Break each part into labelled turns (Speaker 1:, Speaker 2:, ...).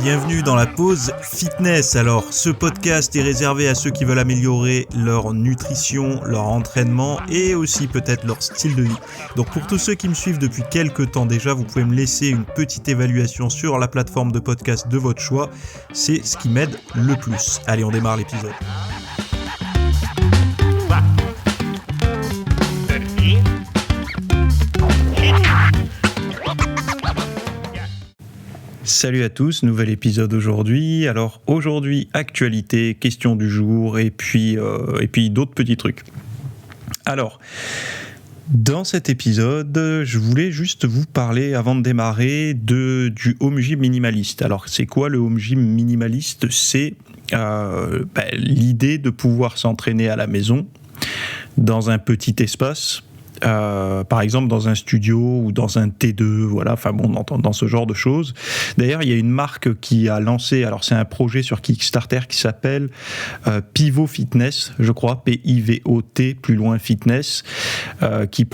Speaker 1: Bienvenue dans la pause fitness. Alors, ce podcast est réservé à ceux qui veulent améliorer leur nutrition, leur entraînement et aussi peut-être leur style de vie. Donc, pour tous ceux qui me suivent depuis quelques temps déjà, vous pouvez me laisser une petite évaluation sur la plateforme de podcast de votre choix. C'est ce qui m'aide le plus. Allez, on démarre l'épisode. Salut à tous, nouvel épisode aujourd'hui. Alors aujourd'hui, actualité, question du jour et puis d'autres petits trucs. Alors, dans cet épisode, je voulais juste vous parler avant de démarrer du home gym minimaliste. Alors c'est quoi le home gym minimaliste ? C'est l'idée de pouvoir s'entraîner à la maison dans un petit espace. Par exemple dans un studio ou dans un T2, voilà, enfin bon, dans ce genre de choses. D'ailleurs, il y a une marque qui a lancé, alors c'est un projet sur Kickstarter qui s'appelle Pivot Fitness, je crois, P-I-V-O-T, plus loin Fitness, qui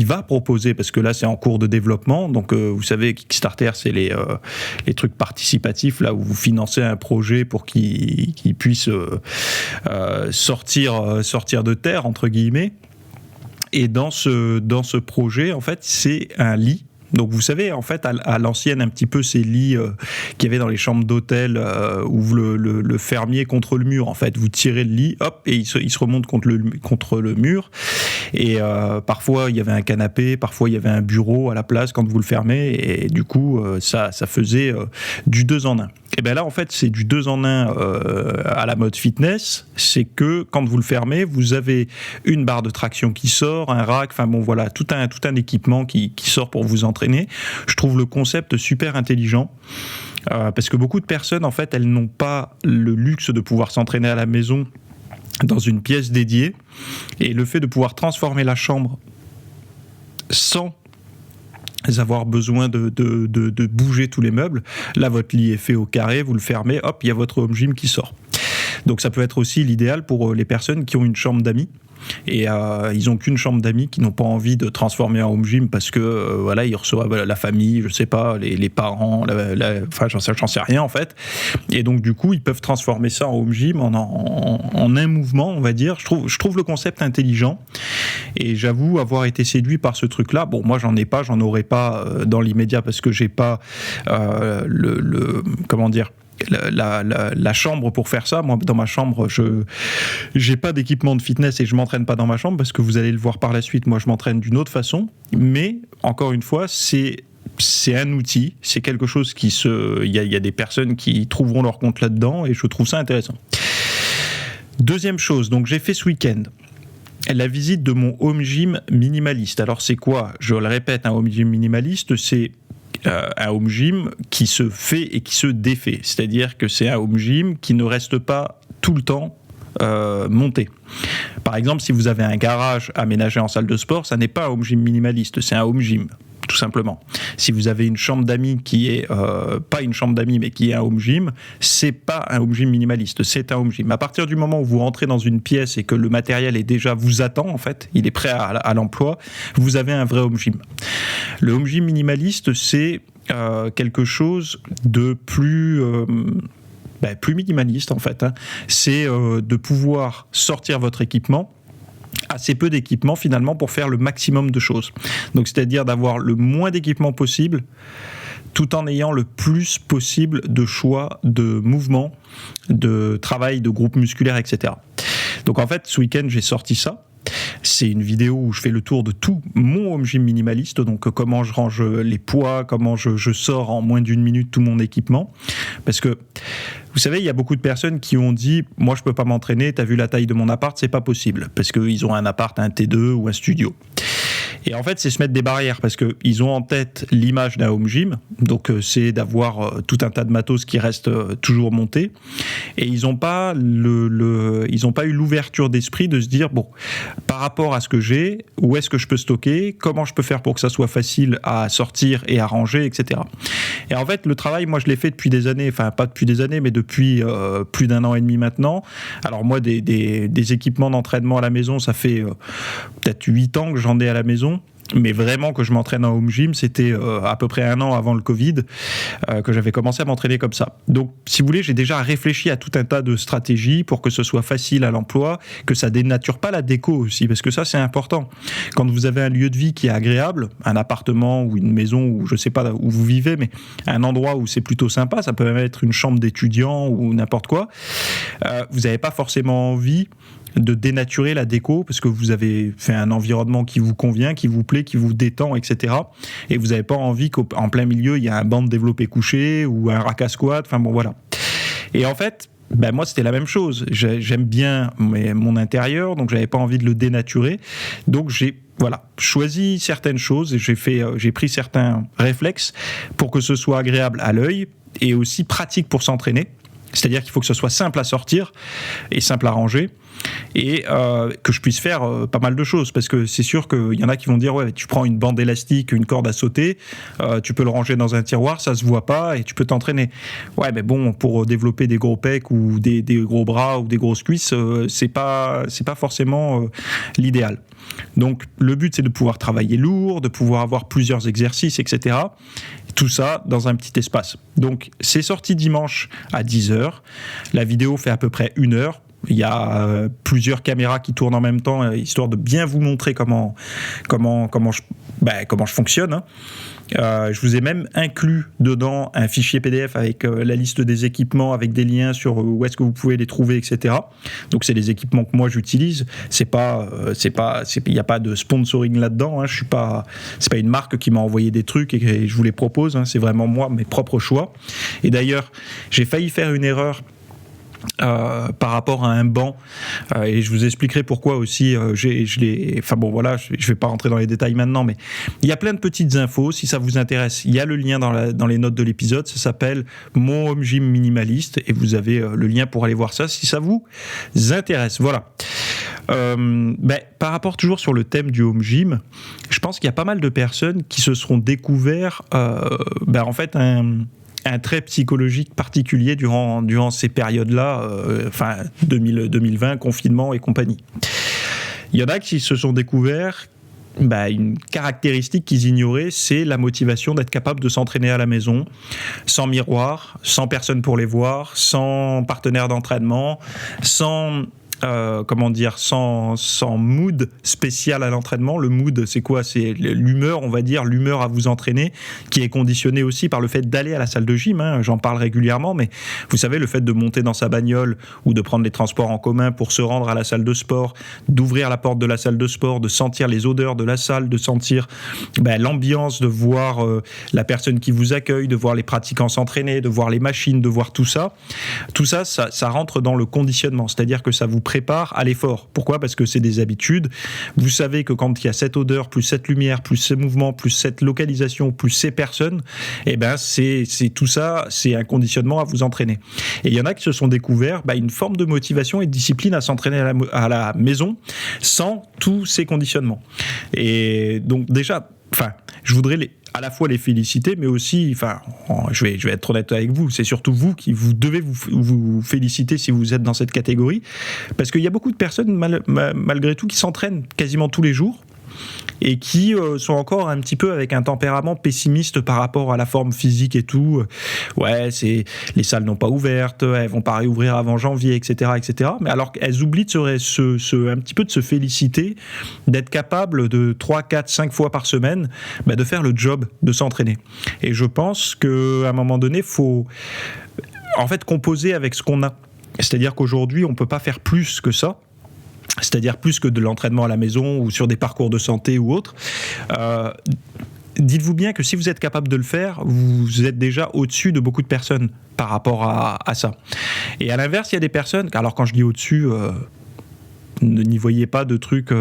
Speaker 1: va proposer, parce que là c'est en cours de développement, donc vous savez, Kickstarter c'est les trucs participatifs, là où vous financez un projet pour qu'il puisse sortir de terre, entre guillemets. Et dans ce projet, en fait, c'est un lit. Donc vous savez, en fait, à l'ancienne, un petit peu ces lits qu'il y avait dans les chambres d'hôtel où le fermiez contre le mur. En fait, vous tirez le lit, hop, et il se remonte contre le mur. Et parfois, il y avait un canapé, parfois, il y avait un bureau à la place quand vous le fermez. Et du coup, ça faisait du 2 en 1. Et bien là, en fait, c'est du 2 en 1 à la mode fitness. C'est que quand vous le fermez, vous avez une barre de traction qui sort, un rack, enfin bon, voilà, tout un équipement qui sort pour vous entraîner. Je trouve le concept super intelligent. Parce que beaucoup de personnes, en fait, elles n'ont pas le luxe de pouvoir s'entraîner à la maison dans une pièce dédiée. Et le fait de pouvoir transformer la chambre sans avoir besoin de bouger tous les meubles. Là, votre lit est fait au carré, vous le fermez, hop, il y a votre home gym qui sort. Donc ça peut être aussi l'idéal pour les personnes qui ont une chambre d'amis. Et ils n'ont qu'une chambre d'amis, qui n'ont pas envie de transformer en home gym parce que voilà, ils reçoivent la famille, je sais pas, les parents, enfin j'en sais rien en fait. Et donc du coup, ils peuvent transformer ça en home gym en un mouvement, on va dire. Je trouve le concept intelligent et j'avoue avoir été séduit par ce truc-là. Bon, moi j'en aurais pas dans l'immédiat parce que j'ai pas comment dire. La chambre pour faire ça. Moi, dans ma chambre, j'ai pas d'équipement de fitness et je m'entraîne pas dans ma chambre parce que vous allez le voir par la suite. Moi, je m'entraîne d'une autre façon. Mais encore une fois, c'est un outil, c'est quelque chose il y a des personnes qui trouveront leur compte là-dedans et je trouve ça intéressant. Deuxième chose, donc j'ai fait ce week-end la visite de mon home gym minimaliste. Alors c'est quoi ? Je le répète, un home gym minimaliste, c'est un home gym qui se fait et qui se défait. C'est-à-dire que c'est un home gym qui ne reste pas tout le temps monté. Par exemple, si vous avez un garage aménagé en salle de sport, ça n'est pas un home gym minimaliste, c'est un home gym, tout simplement. Si vous avez une chambre d'amis qui est pas une chambre d'amis mais qui est un home gym, c'est pas un home gym minimaliste, c'est un home gym. À partir du moment où vous rentrez dans une pièce et que le matériel est déjà vous attend, en fait, il est prêt à l'emploi, vous avez un vrai home gym. Le home gym minimaliste, c'est quelque chose de plus minimaliste en fait. C'est de pouvoir sortir votre équipement, assez peu d'équipement finalement pour faire le maximum de choses. Donc c'est-à-dire d'avoir le moins d'équipement possible tout en ayant le plus possible de choix de mouvements, de travail, de groupes musculaires, etc. Donc en fait, ce week-end, j'ai sorti ça. C'est une vidéo où je fais le tour de tout mon home gym minimaliste, donc comment je range les poids, comment je sors en moins d'une minute tout mon équipement. Parce que, vous savez, il y a beaucoup de personnes qui ont dit « Moi, je peux pas m'entraîner, t'as vu la taille de mon appart, c'est pas possible. » Parce qu'ils ont un appart, un T2 ou un studio. Et en fait, c'est se mettre des barrières parce qu'ils ont en tête l'image d'un home gym, donc c'est d'avoir tout un tas de matos qui restent toujours montés, et ils n'ont pas eu l'ouverture d'esprit de se dire bon, par rapport à ce que j'ai, où est-ce que je peux stocker, comment je peux faire pour que ça soit facile à sortir et à ranger, etc. Et en fait, le travail, moi, je l'ai fait depuis des années, enfin pas depuis des années, mais depuis plus d'1 an et demi maintenant. Alors moi, des équipements d'entraînement à la maison, ça fait peut-être 8 ans que j'en ai à la maison. mais vraiment que je m'entraîne en home gym, c'était à peu près 1 an avant le Covid que j'avais commencé à m'entraîner comme ça. Donc, si vous voulez, j'ai déjà réfléchi à tout un tas de stratégies pour que ce soit facile à l'emploi, que ça dénature pas la déco aussi, parce que ça, c'est important. Quand vous avez un lieu de vie qui est agréable, un appartement ou une maison, ou je sais pas où vous vivez, mais un endroit où c'est plutôt sympa, ça peut même être une chambre d'étudiant ou n'importe quoi, vous n'avez pas forcément envie de dénaturer la déco parce que vous avez fait un environnement qui vous convient, qui vous plaît, qui vous détend, etc. Et vous n'avez pas envie qu'en plein milieu, il y a un banc de développé couché ou un rack à squat, enfin bon, voilà. Et en fait, moi, c'était la même chose. J'aime bien mon intérieur, donc j'avais pas envie de le dénaturer. Donc j'ai choisi certaines choses et j'ai pris certains réflexes pour que ce soit agréable à l'œil et aussi pratique pour s'entraîner. C'est-à-dire qu'il faut que ce soit simple à sortir et simple à ranger et que je puisse faire pas mal de choses, parce que c'est sûr qu'il y en a qui vont dire ouais, tu prends une bande élastique, une corde à sauter, tu peux le ranger dans un tiroir, ça se voit pas et tu peux t'entraîner. Ouais, mais bon, pour développer des gros pecs ou des gros bras ou des grosses cuisses, c'est pas forcément l'idéal. Donc le but, c'est de pouvoir travailler lourd, de pouvoir avoir plusieurs exercices, etc. Tout ça dans un petit espace. Donc c'est sorti dimanche à 10h. La vidéo fait à peu près 1 heure. Il y a plusieurs caméras qui tournent en même temps, histoire de bien vous montrer comment je fonctionne. Hein. Je vous ai même inclus dedans un fichier PDF avec la liste des équipements, avec des liens sur où est-ce que vous pouvez les trouver, etc. Donc c'est les équipements que moi j'utilise. Il n'y a pas de sponsoring là-dedans. Hein. C'est pas une marque qui m'a envoyé des trucs et je vous les propose. Hein. C'est vraiment moi, mes propres choix. Et d'ailleurs, j'ai failli faire une erreur. Par rapport à un banc et je vous expliquerai pourquoi aussi je vais pas rentrer dans les détails maintenant, mais il y a plein de petites infos si ça vous intéresse. Il y a le lien dans les notes de l'épisode, ça s'appelle Mon Home Gym Minimaliste et vous avez le lien pour aller voir ça si ça vous intéresse. Voilà. Par rapport toujours sur le thème du home gym, je pense qu'il y a pas mal de personnes qui se seront découverts en fait un trait psychologique particulier durant ces périodes-là, 2020, confinement et compagnie. Il y en a qui se sont découverts une caractéristique qu'ils ignoraient, c'est la motivation d'être capable de s'entraîner à la maison, sans miroir, sans personne pour les voir, sans partenaire d'entraînement, sans mood spécial à l'entraînement. Le mood, c'est quoi ? C'est l'humeur, on va dire, l'humeur à vous entraîner, qui est conditionnée aussi par le fait d'aller à la salle de gym. Hein. J'en parle régulièrement, mais vous savez, le fait de monter dans sa bagnole ou de prendre les transports en commun pour se rendre à la salle de sport, d'ouvrir la porte de la salle de sport, de sentir les odeurs de la salle, de sentir l'ambiance, de voir la personne qui vous accueille, de voir les pratiquants s'entraîner, de voir les machines, de voir tout ça. Tout ça, ça rentre dans le conditionnement, c'est-à-dire que ça vous prépare à l'effort. Pourquoi ? Parce que c'est des habitudes. Vous savez que quand il y a cette odeur, plus cette lumière, plus ces mouvements, plus cette localisation, plus ces personnes, c'est tout ça, c'est un conditionnement à vous entraîner. Et il y en a qui se sont découverts une forme de motivation et de discipline à s'entraîner à la maison sans tous ces conditionnements. Et donc déjà, je voudrais à la fois les féliciter, mais aussi, je vais être honnête avec vous, c'est surtout vous qui vous devez vous féliciter si vous êtes dans cette catégorie, parce qu'il y a beaucoup de personnes malgré tout qui s'entraînent quasiment tous les jours et qui sont encore un petit peu avec un tempérament pessimiste par rapport à la forme physique et tout. Ouais, les salles n'ont pas ouvertes, elles vont pas réouvrir avant janvier, etc., etc. Mais alors qu'elles oublient un petit peu de se féliciter, d'être capable de 3, 4, 5 fois par semaine, de faire le job, de s'entraîner. Et je pense qu'à un moment donné, faut en fait composer avec ce qu'on a. C'est-à-dire qu'aujourd'hui, on peut pas faire plus que ça. C'est-à-dire plus que de l'entraînement à la maison ou sur des parcours de santé ou autre. Dites-vous bien que si vous êtes capable de le faire, vous êtes déjà au-dessus de beaucoup de personnes par rapport à ça. Et à l'inverse, il y a des personnes, alors quand je dis au-dessus, n'y voyez pas de trucs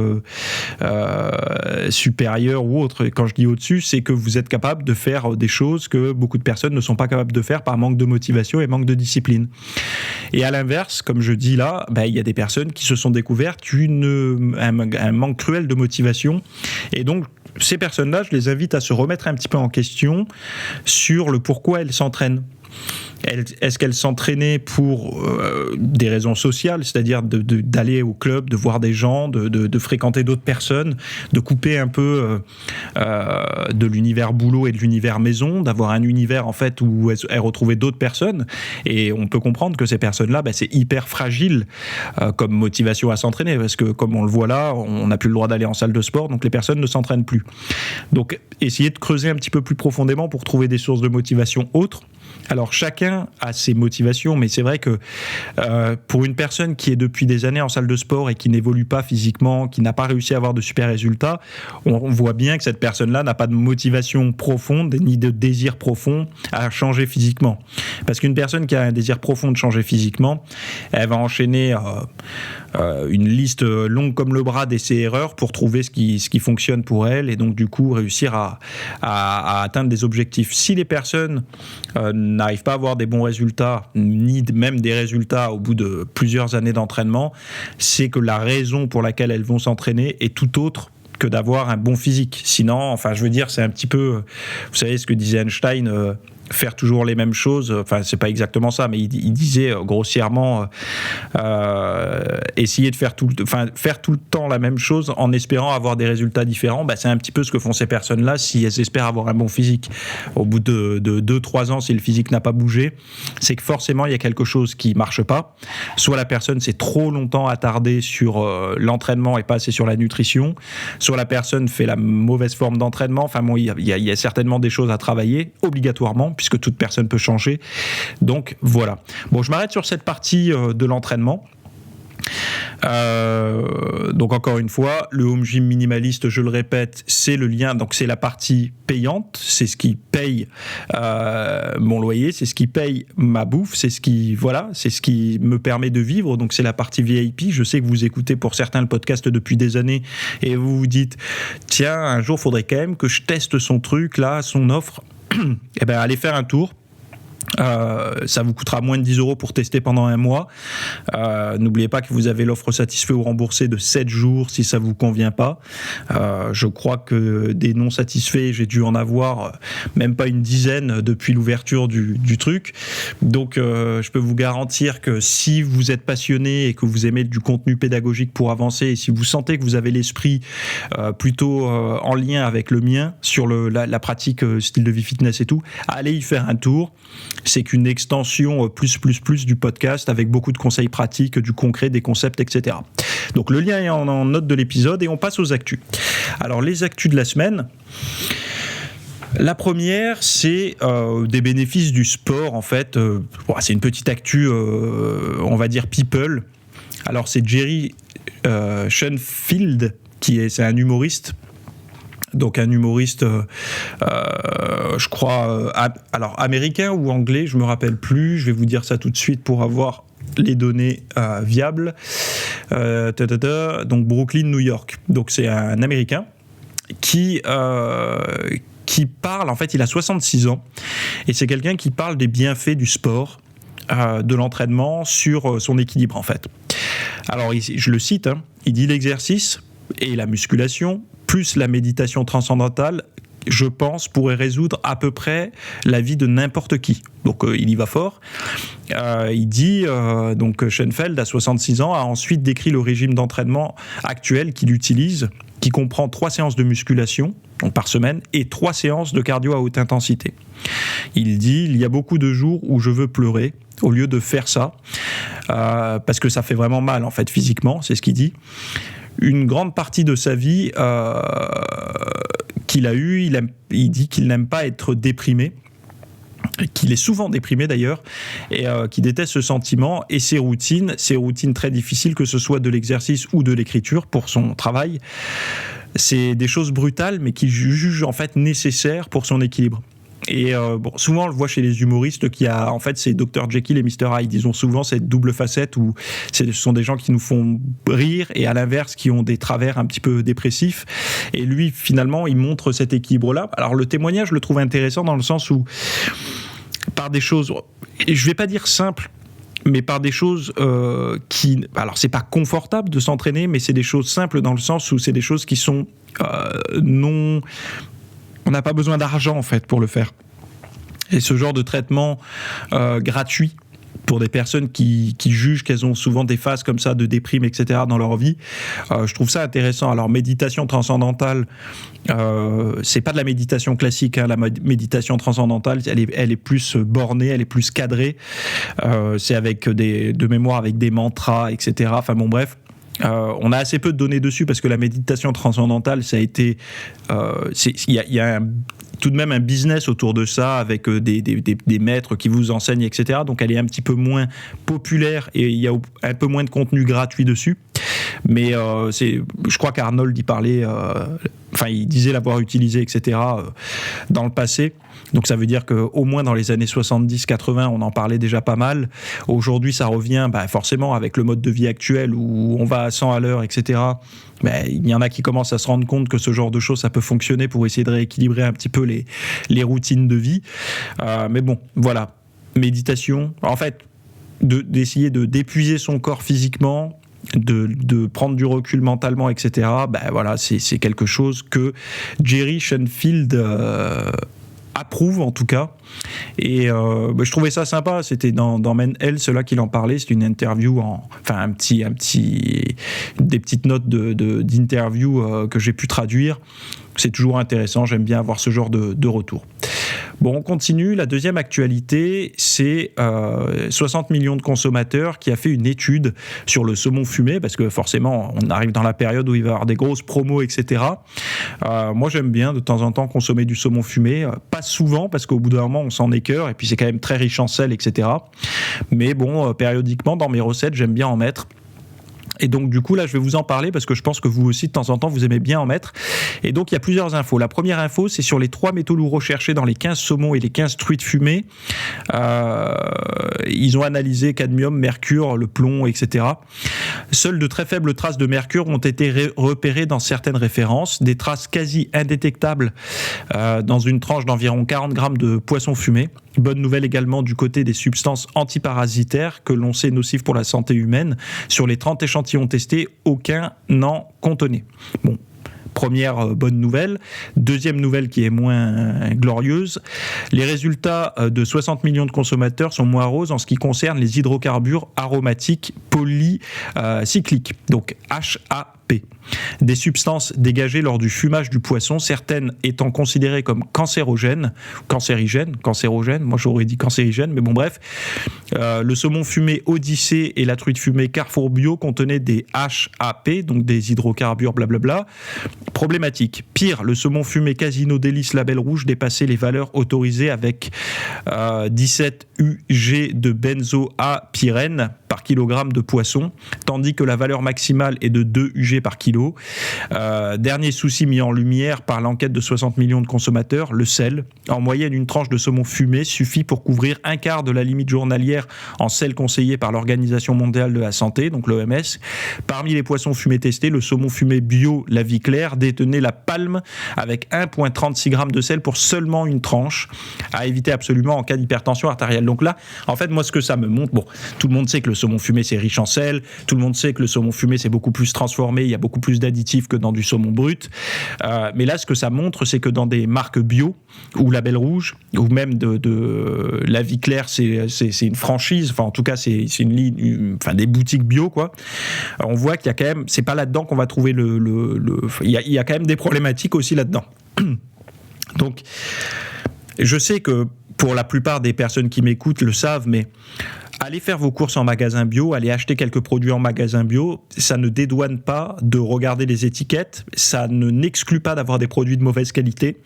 Speaker 1: supérieurs ou autres. Quand je dis au-dessus, c'est que vous êtes capable de faire des choses que beaucoup de personnes ne sont pas capables de faire par manque de motivation et manque de discipline. Et à l'inverse, comme je dis là, il y a des personnes qui se sont découvertes un manque cruel de motivation. Et donc, ces personnes-là, je les invite à se remettre un petit peu en question sur le pourquoi elles s'entraînent. Est-ce qu'elle s'entraînait pour des raisons sociales, c'est-à-dire d'aller au club, de voir des gens, de fréquenter d'autres personnes, de couper un peu de l'univers boulot et de l'univers maison, d'avoir un univers en fait où elle retrouvait d'autres personnes. Et on peut comprendre que ces personnes-là, c'est hyper fragile comme motivation à s'entraîner, parce que comme on le voit là, on n'a plus le droit d'aller en salle de sport, donc les personnes ne s'entraînent plus. Donc essayez de creuser un petit peu plus profondément pour trouver des sources de motivation autres. Alors chacun a ses motivations, mais c'est vrai que pour une personne qui est depuis des années en salle de sport et qui n'évolue pas physiquement, qui n'a pas réussi à avoir de super résultats, on voit bien que cette personne-là n'a pas de motivation profonde ni de désir profond à changer physiquement. Parce qu'une personne qui a un désir profond de changer physiquement, elle va enchaîner une liste longue comme le bras d'essais-erreurs pour trouver ce qui fonctionne pour elle et donc du coup réussir à atteindre des objectifs. Si les personnes n'arrivent pas à avoir des bons résultats, ni même des résultats au bout de plusieurs années d'entraînement, c'est que la raison pour laquelle elles vont s'entraîner est tout autre que d'avoir un bon physique. Sinon, je veux dire, c'est un petit peu, vous savez ce que disait Einstein, faire toujours les mêmes choses, c'est pas exactement ça, mais il disait grossièrement essayer de faire tout le temps la même chose en espérant avoir des résultats différents. C'est un petit peu ce que font ces personnes-là si elles espèrent avoir un bon physique. Au bout de 2-3 ans, si le physique n'a pas bougé, c'est que forcément il y a quelque chose qui marche pas. Soit la personne s'est trop longtemps attardée sur l'entraînement et pas assez sur la nutrition, soit la personne fait la mauvaise forme d'entraînement. Il y a certainement des choses à travailler obligatoirement, puisque toute personne peut changer. Donc voilà. Bon, je m'arrête sur cette partie de l'entraînement. Donc encore une fois, le home gym minimaliste, je le répète, c'est le lien, donc c'est la partie payante, c'est ce qui paye mon loyer, c'est ce qui paye ma bouffe, c'est ce qui me permet de vivre. Donc c'est la partie VIP. Je sais que vous écoutez pour certains le podcast depuis des années et vous vous dites tiens, un jour faudrait quand même que je teste son truc là, son offre. Eh ben, allez faire un tour. Ça vous coûtera moins de 10 € pour tester pendant un mois. N'oubliez pas que vous avez l'offre satisfait ou remboursé de 7 jours si ça vous convient pas. Je crois que des non satisfaits, j'ai dû en avoir même pas une dizaine depuis l'ouverture du truc. Donc je peux vous garantir que si vous êtes passionné et que vous aimez du contenu pédagogique pour avancer, et si vous sentez que vous avez l'esprit plutôt en lien avec le mien sur la pratique style de vie fitness et tout, allez y faire un tour. C'est qu'une extension plus du podcast avec beaucoup de conseils pratiques, du concret, des concepts, etc. Donc le lien est en note de l'épisode et on passe aux actus. Alors les actus de la semaine. La première, c'est des bénéfices du sport en fait. C'est une petite actu, on va dire people. Alors c'est Jerry Seinfeld c'est un humoriste. Donc un humoriste, je crois, alors américain ou anglais, je me rappelle plus. Je vais vous dire ça tout de suite pour avoir les données viables. Donc Brooklyn, New York. Donc c'est un Américain qui parle. En fait, il a 66 ans et c'est quelqu'un qui parle des bienfaits du sport, de l'entraînement sur son équilibre en fait. Alors je le cite. Il dit l'exercice et la musculation plus la méditation transcendantale, je pense, pourrait résoudre à peu près la vie de n'importe qui. Donc il y va fort. Il dit, donc Seinfeld, à 66 ans, a ensuite décrit le régime d'entraînement actuel qu'il utilise, qui comprend 3 séances de musculation donc par semaine et 3 séances de cardio à haute intensité. Il dit, il y a beaucoup de jours où je veux pleurer au lieu de faire ça, parce que ça fait vraiment mal en fait physiquement, c'est ce qu'il dit. Une grande partie de sa vie qu'il a eue, il dit qu'il n'aime pas être déprimé, qu'il est souvent déprimé d'ailleurs, et qu'il déteste ce sentiment, et ses routines très difficiles, que ce soit de l'exercice ou de l'écriture pour son travail, c'est des choses brutales, mais qu'il juge en fait nécessaires pour son équilibre. Et souvent on le voit chez les humoristes qui a en fait c'est Dr Jekyll et Mr Hyde. Ils ont souvent cette double facette où ce sont des gens qui nous font rire et à l'inverse qui ont des travers un petit peu dépressifs. Et lui finalement il montre cet équilibre là. Alors le témoignage je le trouve intéressant dans le sens où par des choses, je vais pas dire simples, mais par des choses alors c'est pas confortable de s'entraîner, mais c'est des choses simples dans le sens où c'est des choses qui sont on n'a pas besoin d'argent en fait pour le faire. Et ce genre de traitement gratuit pour des personnes qui jugent qu'elles ont souvent des phases comme ça de déprime, etc. dans leur vie, je trouve ça intéressant. Alors, méditation transcendantale, c'est pas de la méditation classique, hein. La méditation transcendantale, elle est plus bornée, elle est plus cadrée. C'est avec de mémoire avec des mantras, etc. Enfin bon, bref. On a assez peu de données dessus parce que la méditation transcendantale, ça a été, il y a tout de même un business autour de ça avec des maîtres qui vous enseignent, etc. Donc elle est un petit peu moins populaire et il y a un peu moins de contenu gratuit dessus. Mais je crois qu'Arnold y parlait, il disait l'avoir utilisé, etc. Dans le passé. Donc ça veut dire qu'au moins dans les années 70-80, on en parlait déjà pas mal. Aujourd'hui, ça revient forcément avec le mode de vie actuel où on va à 100 à l'heure, etc. Il y en a qui commencent à se rendre compte que ce genre de choses, ça peut fonctionner pour essayer de rééquilibrer un petit peu les routines de vie. Mais bon, voilà. Méditation, en fait, d'essayer d'épuiser son corps physiquement, de prendre du recul mentalement, etc. Voilà, c'est quelque chose que Jerry Seinfeld approuve en tout cas, et je trouvais ça sympa. C'était dans Men Health là qu'il en parlait. C'est une interview des petites notes d'interview que j'ai pu traduire. C'est toujours intéressant, j'aime bien avoir ce genre de retour. Bon, on continue. La deuxième actualité, c'est 60 millions de consommateurs qui a fait une étude sur le saumon fumé, parce que forcément, on arrive dans la période où il va y avoir des grosses promos, etc. Moi, j'aime bien de temps en temps consommer du saumon fumé. Pas souvent, parce qu'au bout d'un moment, on s'en écœure, et puis c'est quand même très riche en sel, etc. Mais bon, périodiquement, dans mes recettes, j'aime bien en mettre. Et donc du coup là je vais vous en parler parce que je pense que vous aussi de temps en temps vous aimez bien en mettre. Et donc il y a plusieurs infos. La première info, c'est sur les 3 métaux lourds recherchés dans les 15 saumons et les 15 truites fumées. Ils ont analysé cadmium, mercure, le plomb, etc. Seules de très faibles traces de mercure ont été repérées dans certaines références, des traces quasi indétectables dans une tranche d'environ 40 grammes de poisson fumé. Bonne nouvelle également du côté des substances antiparasitaires que l'on sait nocives pour la santé humaine. Sur les 30 échantillons testés, aucun n'en contenait. Bon, première bonne nouvelle. Deuxième nouvelle qui est moins glorieuse, les résultats de 60 millions de consommateurs sont moins roses en ce qui concerne les hydrocarbures aromatiques polycycliques, donc HAP. Des substances dégagées lors du fumage du poisson, certaines étant considérées comme cancérogènes, moi j'aurais dit cancérigènes, mais bon bref. Le saumon fumé Odyssée et la truite fumée Carrefour Bio contenaient des HAP, donc des hydrocarbures blablabla, problématiques. Pire, le saumon fumé Casino Délice Label Rouge dépassait les valeurs autorisées avec 17 UG de benzoapyrène par kilogramme de poisson, tandis que la valeur maximale est de 2 UG par kilo. Dernier souci mis en lumière par l'enquête de 60 millions de consommateurs, le sel. En moyenne, une tranche de saumon fumé suffit pour couvrir un quart de la limite journalière en sel conseillée par l'Organisation mondiale de la santé, donc l'OMS. Parmi les poissons fumés testés, le saumon fumé bio La Vie Claire détenait la palme avec 1,36 g de sel pour seulement une tranche, à éviter absolument en cas d'hypertension artérielle. Donc là, en fait, moi, ce que ça me montre, bon, tout le monde sait que le saumon fumé, c'est riche en sel, tout le monde sait que le saumon fumé, c'est beaucoup plus transformé, il y a beaucoup plus d'additifs que dans du saumon brut. Mais là, ce que ça montre, c'est que dans des marques bio, ou Label Rouge, ou même de La Vie Claire, c'est une franchise, enfin en tout cas, c'est une ligne, des boutiques bio, quoi. On voit qu'il y a quand même, c'est pas là-dedans qu'on va trouver il y a quand même des problématiques aussi là-dedans. Donc, je sais que pour la plupart des personnes qui m'écoutent le savent, mais allez faire vos courses en magasin bio, allez acheter quelques produits en magasin bio, ça ne dédouane pas de regarder les étiquettes, ça n'exclut pas d'avoir des produits de mauvaise qualité.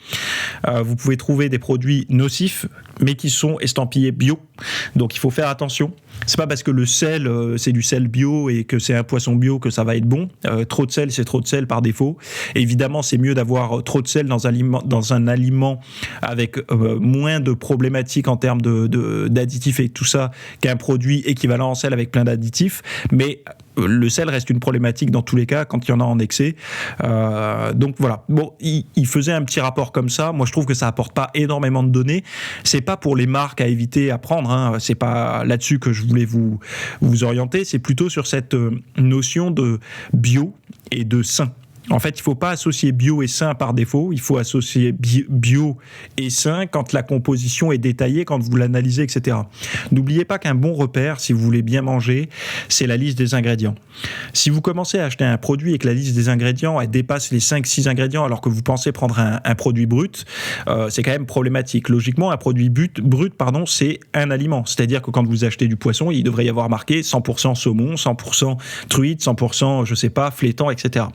Speaker 1: Vous pouvez trouver des produits nocifs, mais qui sont estampillés bio, donc il faut faire attention. C'est pas parce que le sel, c'est du sel bio et que c'est un poisson bio que ça va être bon. Trop de sel, c'est trop de sel par défaut. Et évidemment, c'est mieux d'avoir trop de sel dans un aliment avec moins de problématiques en termes d'additifs et tout ça qu'un produit équivalent en sel avec plein d'additifs. Mais le sel reste une problématique dans tous les cas quand il y en a en excès. Donc voilà. Bon, il faisait un petit rapport comme ça. Moi, je trouve que ça apporte pas énormément de données. C'est pas pour les marques à éviter à prendre. Hein. C'est pas là-dessus que je voulais vous orienter. C'est plutôt sur cette notion de bio et de sain. En fait, il ne faut pas associer bio et sain par défaut, il faut associer bio et sain quand la composition est détaillée, quand vous l'analysez, etc. N'oubliez pas qu'un bon repère, si vous voulez bien manger, c'est la liste des ingrédients. Si vous commencez à acheter un produit et que la liste des ingrédients elle dépasse les 5-6 ingrédients alors que vous pensez prendre un produit brut, c'est quand même problématique. Logiquement, un produit brut, c'est un aliment. C'est-à-dire que quand vous achetez du poisson, il devrait y avoir marqué 100% saumon, 100% truite, 100%, je sais pas, flétan, etc.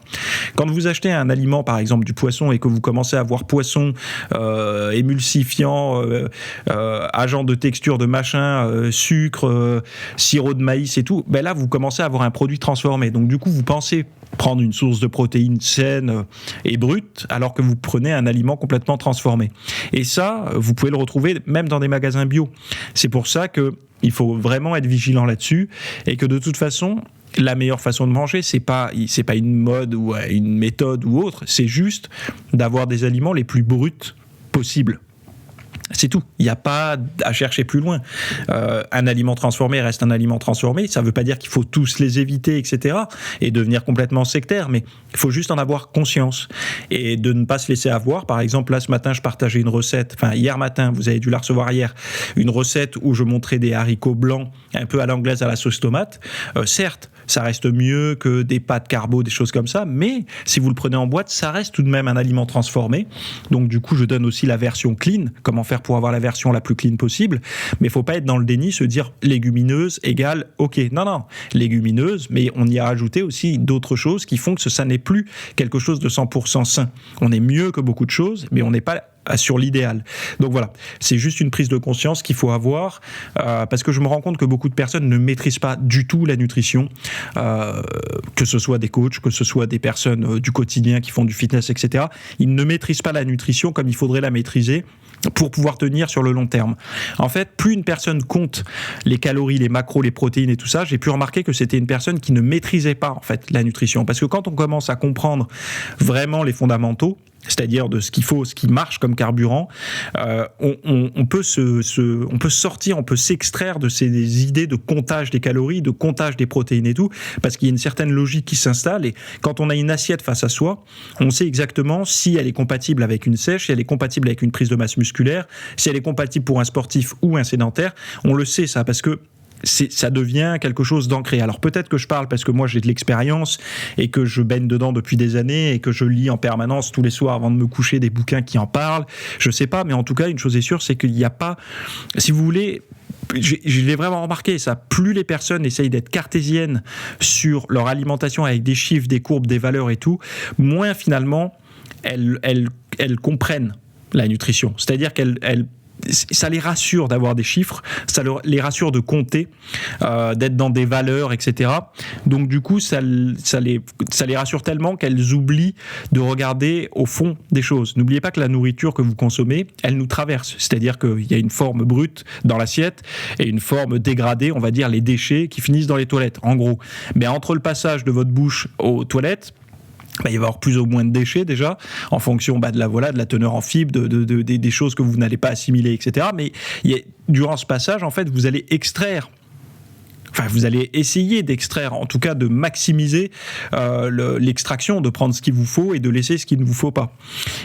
Speaker 1: Quand vous achetez un aliment, par exemple du poisson, et que vous commencez à voir poisson, émulsifiant, agent de texture de machin, sucre, sirop de maïs et tout, ben là vous commencez à avoir un produit transformé. Donc du coup vous pensez prendre une source de protéines saine et brute alors que vous prenez un aliment complètement transformé. Et ça, vous pouvez le retrouver même dans des magasins bio. C'est pour ça qu'il faut vraiment être vigilant là-dessus et que de toute façon, la meilleure façon de manger, c'est pas une mode ou une méthode ou autre, c'est juste d'avoir des aliments les plus bruts possibles. C'est tout. Il n'y a pas à chercher plus loin. Un aliment transformé reste un aliment transformé. Ça ne veut pas dire qu'il faut tous les éviter, etc. et devenir complètement sectaire, mais il faut juste en avoir conscience et de ne pas se laisser avoir. Par exemple, là, ce matin, je partageais une recette, hier matin, vous avez dû la recevoir hier, une recette où je montrais des haricots blancs un peu à l'anglaise à la sauce tomate. Certes, ça reste mieux que des pâtes carbo, des choses comme ça, mais si vous le prenez en boîte, ça reste tout de même un aliment transformé. Donc du coup, je donne aussi la version clean, comment faire pour avoir la version la plus clean possible, mais il ne faut pas être dans le déni, se dire légumineuse égale ok. Non, légumineuse, mais on y a ajouté aussi d'autres choses qui font que ça n'est plus quelque chose de 100% sain. On est mieux que beaucoup de choses, mais on n'est pas sur l'idéal. Donc voilà, c'est juste une prise de conscience qu'il faut avoir parce que je me rends compte que beaucoup de personnes ne maîtrisent pas du tout la nutrition, que ce soit des coachs, que ce soit des personnes du quotidien qui font du fitness, etc. Ils ne maîtrisent pas la nutrition comme il faudrait la maîtriser pour pouvoir tenir sur le long terme. En fait, plus une personne compte les calories, les macros, les protéines et tout ça, j'ai pu remarquer que c'était une personne qui ne maîtrisait pas en fait la nutrition. Parce que quand on commence à comprendre vraiment les fondamentaux, c'est-à-dire de ce qu'il faut, ce qui marche comme carburant, on peut sortir, on peut s'extraire de ces idées de comptage des calories, de comptage des protéines et tout, parce qu'il y a une certaine logique qui s'installe et quand on a une assiette face à soi, on sait exactement si elle est compatible avec une sèche, si elle est compatible avec une prise de masse musculaire, si elle est compatible pour un sportif ou un sédentaire. On le sait ça parce que ça devient quelque chose d'ancré. Alors peut-être que je parle parce que moi j'ai de l'expérience et que je baigne dedans depuis des années et que je lis en permanence tous les soirs avant de me coucher des bouquins qui en parlent. Je sais pas, mais en tout cas une chose est sûre, c'est qu'il n'y a pas, si vous voulez, je l'ai vraiment remarqué ça, plus les personnes essayent d'être cartésiennes sur leur alimentation avec des chiffres, des courbes, des valeurs et tout, moins finalement elles comprennent la nutrition. C'est-à-dire ça les rassure d'avoir des chiffres, ça les rassure de compter, d'être dans des valeurs, etc. Donc du coup, ça les rassure tellement qu'elles oublient de regarder au fond des choses. N'oubliez pas que la nourriture que vous consommez, elle nous traverse. C'est-à-dire qu'il y a une forme brute dans l'assiette et une forme dégradée, on va dire les déchets qui finissent dans les toilettes, en gros. Mais entre le passage de votre bouche aux toilettes, il va y avoir plus ou moins de déchets déjà, en fonction de la teneur en fibres, des choses que vous n'allez pas assimiler, etc. Mais durant ce passage, en fait, vous allez extraire. Vous allez essayer d'extraire, en tout cas de maximiser l'extraction, de prendre ce qu'il vous faut et de laisser ce qu'il ne vous faut pas.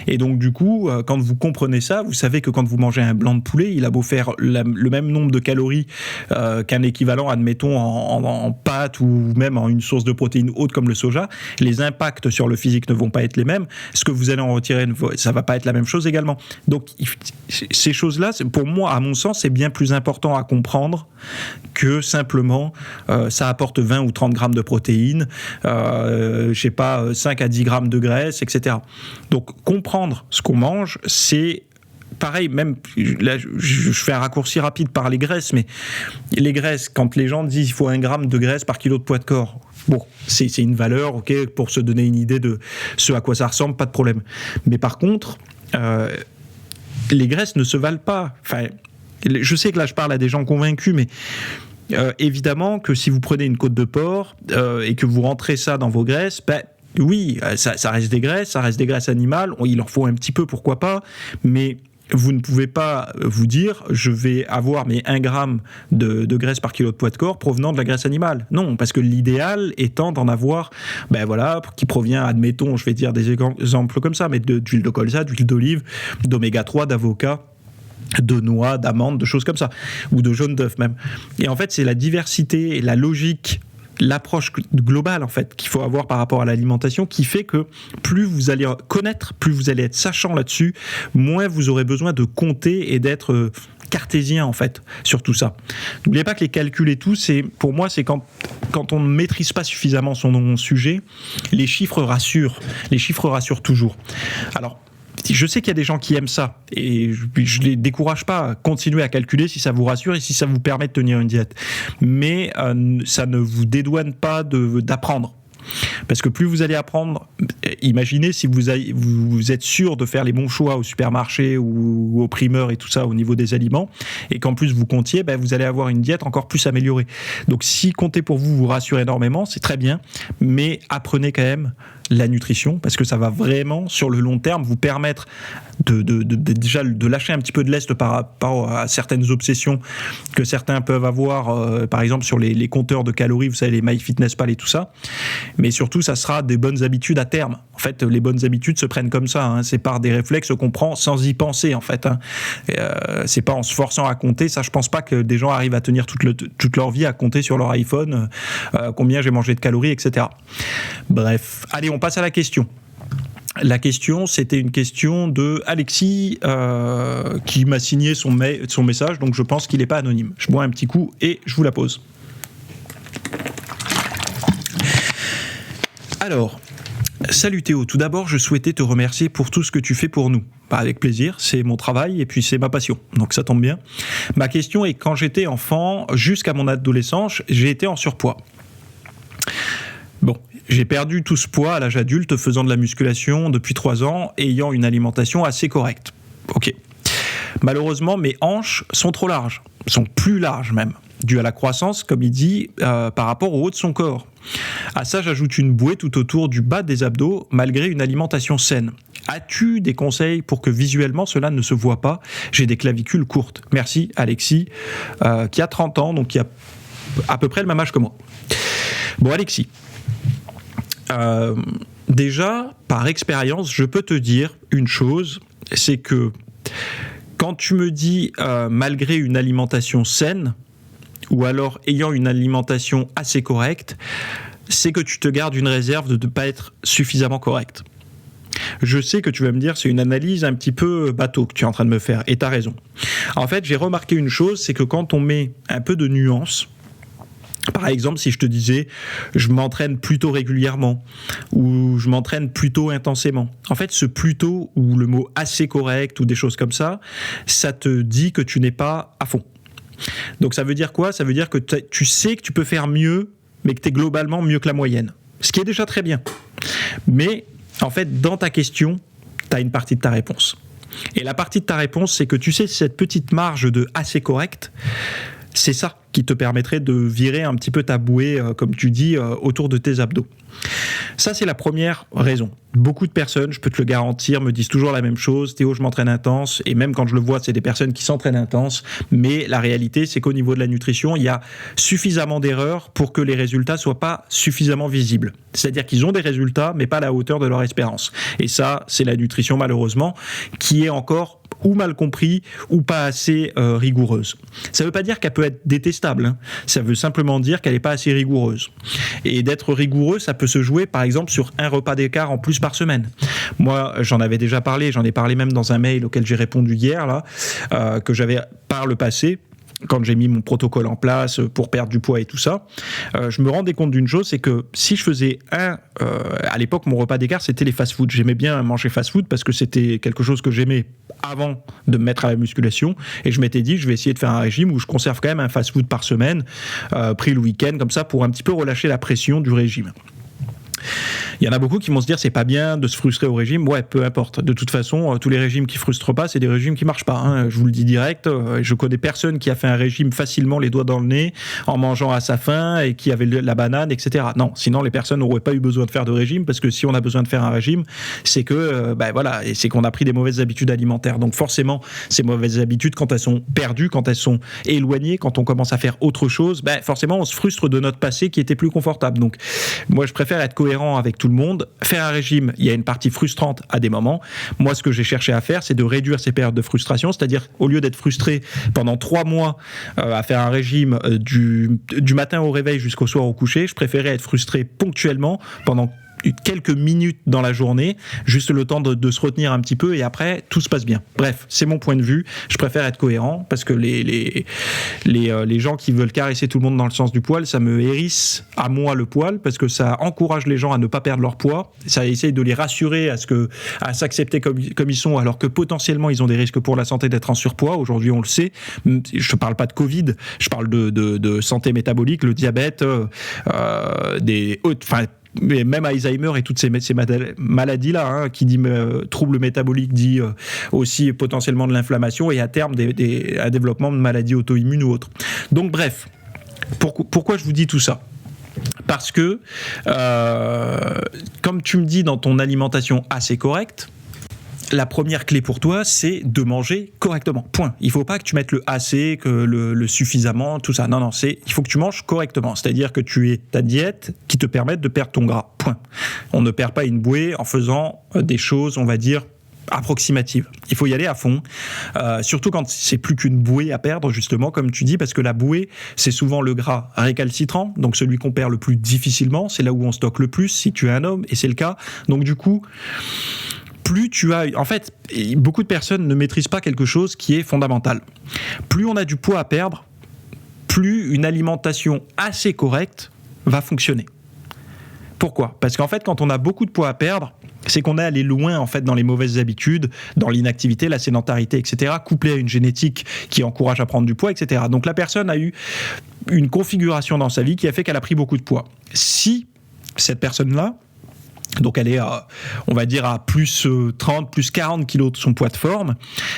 Speaker 1: Et donc du coup, quand vous comprenez ça, vous savez que quand vous mangez un blanc de poulet, il a beau faire le même nombre de calories qu'un équivalent, admettons, en pâtes ou même en une source de protéines haute comme le soja, les impacts sur le physique ne vont pas être les mêmes. Ce que vous allez en retirer, ça ne va pas être la même chose également. Donc ces choses-là, pour moi, à mon sens, c'est bien plus important à comprendre que simplement ça apporte 20 ou 30 grammes de protéines, 5 à 10 grammes de graisse, etc. Donc comprendre ce qu'on mange, c'est pareil, même là, je fais un raccourci rapide par les graisses, mais les graisses, quand les gens disent qu'il faut 1 gramme de graisse par kilo de poids de corps, bon, c'est une valeur, ok, pour se donner une idée de ce à quoi ça ressemble, pas de problème. Mais par contre, les graisses ne se valent pas. Je sais que là, je parle à des gens convaincus, mais évidemment que si vous prenez une côte de porc et que vous rentrez ça dans vos graisses, oui, ça reste des graisses animales, il en faut un petit peu, pourquoi pas, mais vous ne pouvez pas vous dire je vais avoir mes 1 gramme de graisse par kilo de poids de corps provenant de la graisse animale. Non, parce que l'idéal étant d'en avoir, qui provient, admettons, je vais dire des exemples comme ça, mais d'huile de colza, d'huile d'olive, d'oméga 3, d'avocat, de noix, d'amandes, de choses comme ça, ou de jaune d'œuf même. Et en fait, c'est la diversité et la logique, l'approche globale en fait qu'il faut avoir par rapport à l'alimentation qui fait que plus vous allez connaître, plus vous allez être sachant là-dessus, moins vous aurez besoin de compter et d'être cartésien en fait sur tout ça. N'oubliez pas que les calculs et tout, pour moi c'est quand on ne maîtrise pas suffisamment son sujet, les chiffres rassurent toujours. Alors je sais qu'il y a des gens qui aiment ça et je les décourage pas à continuer à calculer si ça vous rassure et si ça vous permet de tenir une diète. Mais ça ne vous dédouane pas d'apprendre. Parce que plus vous allez apprendre, imaginez si vous êtes sûr de faire les bons choix au supermarché ou au primeur et tout ça au niveau des aliments, et qu'en plus vous comptiez, vous allez avoir une diète encore plus améliorée. Donc si compter pour vous rassure énormément, c'est très bien, mais apprenez quand même la nutrition, parce que ça va vraiment, sur le long terme, vous permettre déjà de lâcher un petit peu de lest par rapport à certaines obsessions que certains peuvent avoir, par exemple sur les compteurs de calories, vous savez, les MyFitnessPal et tout ça. Mais surtout, ça sera des bonnes habitudes à terme. En fait, les bonnes habitudes se prennent comme ça. C'est par des réflexes qu'on prend sans y penser, en fait. C'est pas en se forçant à compter. Ça, je pense pas que des gens arrivent à tenir toute leur vie à compter sur leur iPhone combien j'ai mangé de calories, etc. Bref. Allez, on passe à la question. La question, c'était une question de Alexis qui m'a signé son message, donc je pense qu'il n'est pas anonyme. Je bois un petit coup et je vous la pose. Alors, salut Théo, tout d'abord je souhaitais te remercier pour tout ce que tu fais pour nous. Avec plaisir, c'est mon travail et puis c'est ma passion, donc ça tombe bien. Ma question est, quand j'étais enfant, jusqu'à mon adolescence, j'ai été en surpoids. Bon, j'ai perdu tout ce poids à l'âge adulte faisant de la musculation depuis 3 ans et ayant une alimentation assez correcte. Ok. Malheureusement, mes hanches sont trop larges, sont plus larges même, dû à la croissance, comme il dit, par rapport au haut de son corps. À ça, j'ajoute une bouée tout autour du bas des abdos, malgré une alimentation saine. As-tu des conseils pour que visuellement cela ne se voit pas ? J'ai des clavicules courtes. Merci Alexis, qui a 30 ans, donc qui a à peu près le même âge que moi. Bon Alexis, déjà, par expérience, je peux te dire une chose, c'est que quand tu me dis malgré une alimentation saine, ou alors ayant une alimentation assez correcte, c'est que tu te gardes une réserve de ne pas être suffisamment correct. Je sais que tu vas me dire, c'est une analyse un petit peu bateau que tu es en train de me faire, et tu as raison. En fait, j'ai remarqué une chose, c'est que quand on met un peu de nuance, par exemple, si je te disais, je m'entraîne plutôt régulièrement, ou je m'entraîne plutôt intensément. En fait, ce plutôt, ou le mot assez correct, ou des choses comme ça, ça te dit que tu n'es pas à fond. Donc ça veut dire quoi ? Ça veut dire que tu sais que tu peux faire mieux, mais que tu es globalement mieux que la moyenne. Ce qui est déjà très bien. Mais en fait, dans ta question, tu as une partie de ta réponse. Et la partie de ta réponse, c'est que tu sais, cette petite marge de assez correct, c'est ça qui te permettrait de virer un petit peu ta bouée, comme tu dis, autour de tes abdos. Ça, c'est la première raison. Beaucoup de personnes, je peux te le garantir, me disent toujours la même chose. Théo, je m'entraîne intense. Et même quand je le vois, c'est des personnes qui s'entraînent intense. Mais la réalité, c'est qu'au niveau de la nutrition, il y a suffisamment d'erreurs pour que les résultats soient pas suffisamment visibles. C'est-à-dire qu'ils ont des résultats, mais pas à la hauteur de leur espérance. Et ça, c'est la nutrition, malheureusement, qui est encore ou mal compris, ou pas assez rigoureuse. Ça ne veut pas dire qu'elle peut être détestable, hein. Ça veut simplement dire qu'elle n'est pas assez rigoureuse. Et d'être rigoureux, ça peut se jouer, par exemple, sur un repas d'écart en plus par semaine. Moi, j'en avais déjà parlé, j'en ai parlé même dans un mail auquel j'ai répondu hier, là, que j'avais par le passé, quand j'ai mis mon protocole en place pour perdre du poids et tout ça, je me rendais compte d'une chose, c'est que si je faisais à l'époque, mon repas d'écart, c'était les fast-food. J'aimais bien manger fast-food parce que c'était quelque chose que j'aimais avant de me mettre à la musculation. Et je m'étais dit, je vais essayer de faire un régime où je conserve quand même un fast-food par semaine, pris le week-end, comme ça, pour un petit peu relâcher la pression du régime. Il y en a beaucoup qui vont se dire c'est pas bien de se frustrer au régime. Ouais, peu importe. De toute façon, tous les régimes qui frustrent pas, c'est des régimes qui marchent pas. Hein. Je vous le dis direct. Je connais personne qui a fait un régime facilement les doigts dans le nez en mangeant à sa faim et qui avait la banane, etc. Non, sinon les personnes n'auraient pas eu besoin de faire de régime parce que si on a besoin de faire un régime, c'est que voilà, et c'est qu'on a pris des mauvaises habitudes alimentaires. Donc forcément, ces mauvaises habitudes, quand elles sont perdues, quand elles sont éloignées, quand on commence à faire autre chose, forcément on se frustre de notre passé qui était plus confortable. Donc moi je préfère être cohérent avec tout le monde. Faire un régime, il y a une partie frustrante à des moments. Moi, ce que j'ai cherché à faire, c'est de réduire ces périodes de frustration, c'est-à-dire au lieu d'être frustré pendant 3 mois à faire un régime du matin au réveil jusqu'au soir au coucher, je préférais être frustré ponctuellement pendant quelques minutes dans la journée, juste le temps de se retenir un petit peu et après tout se passe bien. Bref, c'est mon point de vue. Je préfère être cohérent parce que les gens qui veulent caresser tout le monde dans le sens du poil, ça me hérisse à moi le poil parce que ça encourage les gens à ne pas perdre leur poids. Ça essaye de les rassurer à s'accepter comme ils sont alors que potentiellement ils ont des risques pour la santé d'être en surpoids. Aujourd'hui, on le sait. Je parle pas de Covid, je parle de santé métabolique, le diabète, mais même Alzheimer et toutes ces maladies-là, hein, qui dit trouble métabolique dit aussi potentiellement de l'inflammation et à terme un développement de maladies auto-immunes ou autres. Donc bref, pourquoi je vous dis tout ça ? Parce que, comme tu me dis dans ton alimentation assez correcte, la première clé pour toi, c'est de manger correctement. Point. Il ne faut pas que tu mettes le assez, que le suffisamment, tout ça. Non, il faut que tu manges correctement. C'est-à-dire que tu aies ta diète qui te permette de perdre ton gras. Point. On ne perd pas une bouée en faisant des choses, on va dire, approximatives. Il faut y aller à fond, surtout quand c'est plus qu'une bouée à perdre, justement, comme tu dis, parce que la bouée, c'est souvent le gras récalcitrant, donc celui qu'on perd le plus difficilement. C'est là où on stocke le plus, si tu es un homme, et c'est le cas. Donc du coup, plus tu as... En fait, beaucoup de personnes ne maîtrisent pas quelque chose qui est fondamental. Plus on a du poids à perdre, plus une alimentation assez correcte va fonctionner. Pourquoi ? Parce qu'en fait, quand on a beaucoup de poids à perdre, c'est qu'on est allé loin en fait dans les mauvaises habitudes, dans l'inactivité, la sédentarité, etc., couplé à une génétique qui encourage à prendre du poids, etc. Donc la personne a eu une configuration dans sa vie qui a fait qu'elle a pris beaucoup de poids. Si cette personne-là, donc elle est, on va dire, à plus 30, plus 40 kilos de son poids de forme.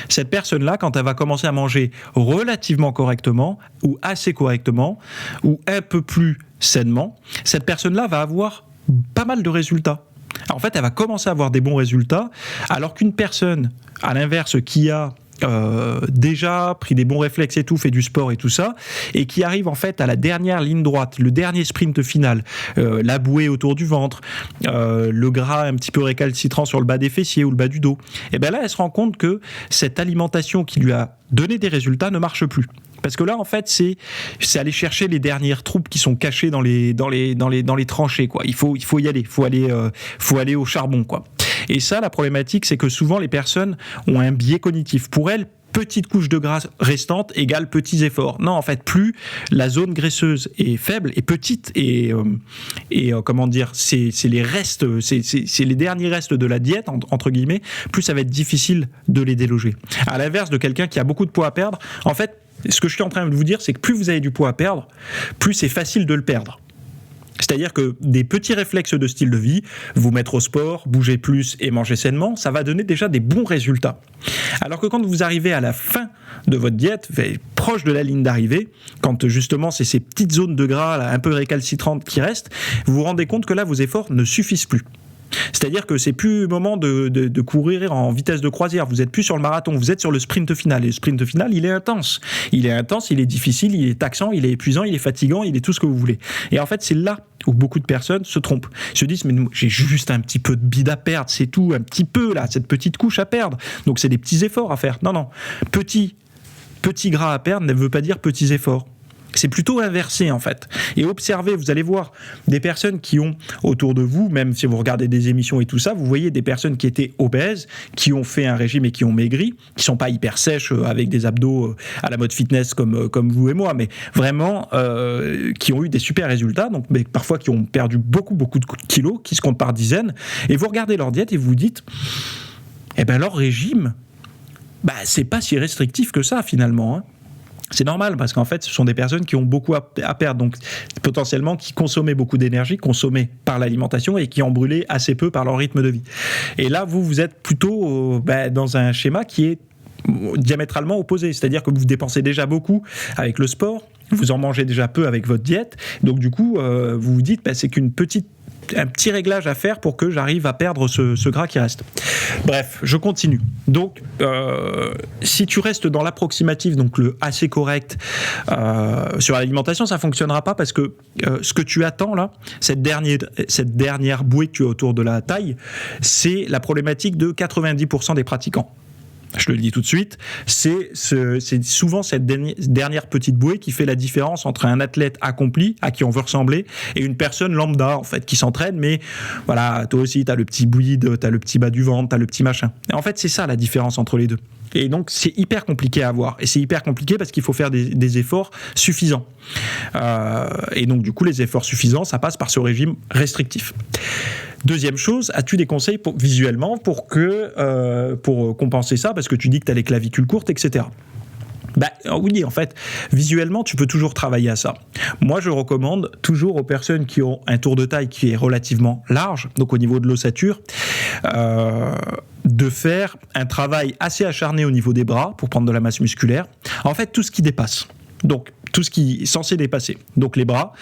Speaker 1: Cette personne-là, quand elle va commencer à manger relativement correctement, ou assez correctement, ou un peu plus sainement, cette personne-là va avoir pas mal de résultats. En fait, elle va commencer à avoir des bons résultats, alors qu'une personne, à l'inverse, qui a déjà pris des bons réflexes et tout, fait du sport et tout ça, et qui arrive en fait à la dernière ligne droite, le dernier sprint final, la bouée autour du ventre, le gras un petit peu récalcitrant sur le bas des fessiers ou le bas du dos, et bien là elle se rend compte que cette alimentation qui lui a donné des résultats ne marche plus. Parce que là, en fait, c'est aller chercher les dernières troupes qui sont cachées dans les tranchées, quoi. Il faut y aller, faut aller au charbon, quoi. Et ça, la problématique, c'est que souvent les personnes ont un biais cognitif. Pour elles, petite couche de gras restante égale petits efforts. Non, en fait, plus la zone graisseuse est faible et petite et comment dire, c'est les restes, c'est les derniers restes de la diète entre guillemets, plus ça va être difficile de les déloger. À l'inverse de quelqu'un qui a beaucoup de poids à perdre, en fait, ce que je suis en train de vous dire, c'est que plus vous avez du poids à perdre, plus c'est facile de le perdre. C'est-à-dire que des petits réflexes de style de vie, vous mettre au sport, bouger plus et manger sainement, ça va donner déjà des bons résultats. Alors que quand vous arrivez à la fin de votre diète, proche de la ligne d'arrivée, quand justement c'est ces petites zones de gras là, un peu récalcitrantes qui restent, vous vous rendez compte que là vos efforts ne suffisent plus. C'est-à-dire que c'est plus le moment de courir en vitesse de croisière. Vous êtes plus sur le marathon, vous êtes sur le sprint final. Et le sprint final, il est intense. Il est difficile, il est taxant, il est épuisant, il est fatigant, il est tout ce que vous voulez. Et en fait, c'est là où beaucoup de personnes se trompent. Ils se disent, mais j'ai juste un petit peu de bide à perdre, c'est tout, un petit peu là, cette petite couche à perdre. Donc c'est des petits efforts à faire. Non. Petit gras à perdre ne veut pas dire petits efforts. C'est plutôt inversé en fait. Et observez, vous allez voir des personnes qui ont autour de vous, même si vous regardez des émissions et tout ça, vous voyez des personnes qui étaient obèses, qui ont fait un régime et qui ont maigri, qui sont pas hyper sèches avec des abdos à la mode fitness comme vous et moi, mais vraiment qui ont eu des super résultats, donc mais parfois qui ont perdu beaucoup de kilos, qui se comptent par dizaines. Et vous regardez leur diète et vous vous dites, leur régime, c'est pas si restrictif que ça finalement. Hein. C'est normal parce qu'en fait, ce sont des personnes qui ont beaucoup à perdre, donc potentiellement qui consommaient beaucoup d'énergie, consommées par l'alimentation et qui en brûlaient assez peu par leur rythme de vie. Et là, vous êtes plutôt dans un schéma qui est diamétralement opposé, c'est-à-dire que vous dépensez déjà beaucoup avec le sport, vous en mangez déjà peu avec votre diète, donc du coup, vous vous dites c'est un petit réglage à faire pour que j'arrive à perdre ce gras qui reste. Bref, je continue. Donc, si tu restes dans l'approximatif, donc le assez correct sur l'alimentation, ça ne fonctionnera pas parce que ce que tu attends là, cette dernière bouée que tu as autour de la taille, c'est la problématique de 90% des pratiquants. Je le dis tout de suite, c'est souvent cette dernière petite bouée qui fait la différence entre un athlète accompli, à qui on veut ressembler, et une personne lambda, en fait, qui s'entraîne, mais voilà, toi aussi, t'as le petit bouilli, t'as le petit bas du ventre, t'as le petit machin. Et en fait, c'est ça la différence entre les deux. Et donc, c'est hyper compliqué à avoir. Et c'est hyper compliqué parce qu'il faut faire des efforts suffisants. Et donc, du coup, les efforts suffisants, ça passe par ce régime restrictif. Deuxième chose, as-tu des conseils visuellement pour compenser ça? Parce que tu dis que tu as les clavicules courtes, etc. Oui, en fait, visuellement, tu peux toujours travailler à ça. Moi, je recommande toujours aux personnes qui ont un tour de taille qui est relativement large, donc au niveau de l'ossature, de faire un travail assez acharné au niveau des bras pour prendre de la masse musculaire. En fait, tout ce qui dépasse. Donc, tout ce qui est censé dépasser. Donc, les bras,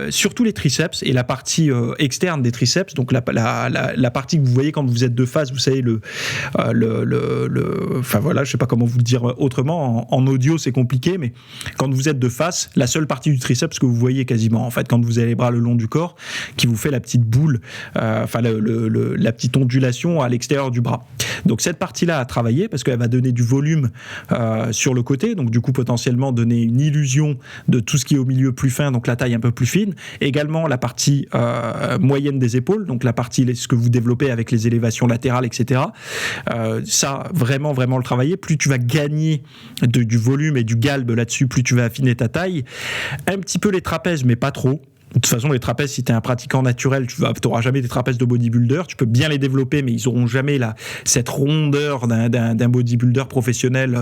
Speaker 1: surtout les triceps et la partie externe des triceps, donc la partie que vous voyez quand vous êtes de face, vous savez enfin voilà, je sais pas comment vous le dire autrement, en audio c'est compliqué, mais quand vous êtes de face, la seule partie du triceps que vous voyez quasiment, en fait, quand vous avez les bras le long du corps, qui vous fait la petite boule, la petite ondulation à l'extérieur du bras. Donc cette partie-là à travailler parce qu'elle va donner du volume sur le côté, donc du coup potentiellement donner une illusion de tout ce qui est au milieu plus fin, donc la taille un peu plus fine. Également la partie moyenne des épaules, donc la partie ce que vous développez avec les élévations latérales, etc. Ça, vraiment le travailler. Plus tu vas gagner du volume et du galbe là-dessus, plus tu vas affiner ta taille. Un petit peu les trapèzes, mais pas trop. De toute façon, les trapèzes, si tu es un pratiquant naturel, tu n'auras jamais des trapèzes de bodybuilder. Tu peux bien les développer, mais ils n'auront jamais cette rondeur d'un bodybuilder professionnel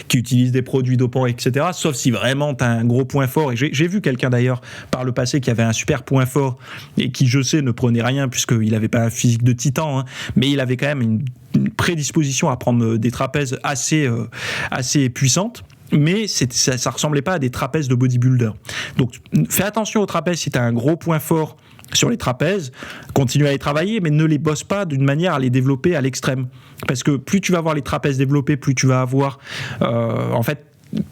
Speaker 1: qui utilise des produits dopants, etc. Sauf si vraiment tu as un gros point fort. Et j'ai vu quelqu'un d'ailleurs par le passé qui avait un super point fort et qui, je sais, ne prenait rien puisqu'il n'avait pas un physique de titan, mais il avait quand même une prédisposition à prendre des trapèzes assez puissantes. Mais ça ressemblait pas à des trapèzes de bodybuilder. Donc fais attention aux trapèzes si tu as un gros point fort sur les trapèzes, continue à les travailler, mais ne les bosse pas d'une manière à les développer à l'extrême. Parce que plus tu vas avoir les trapèzes développés, plus tu vas avoir en fait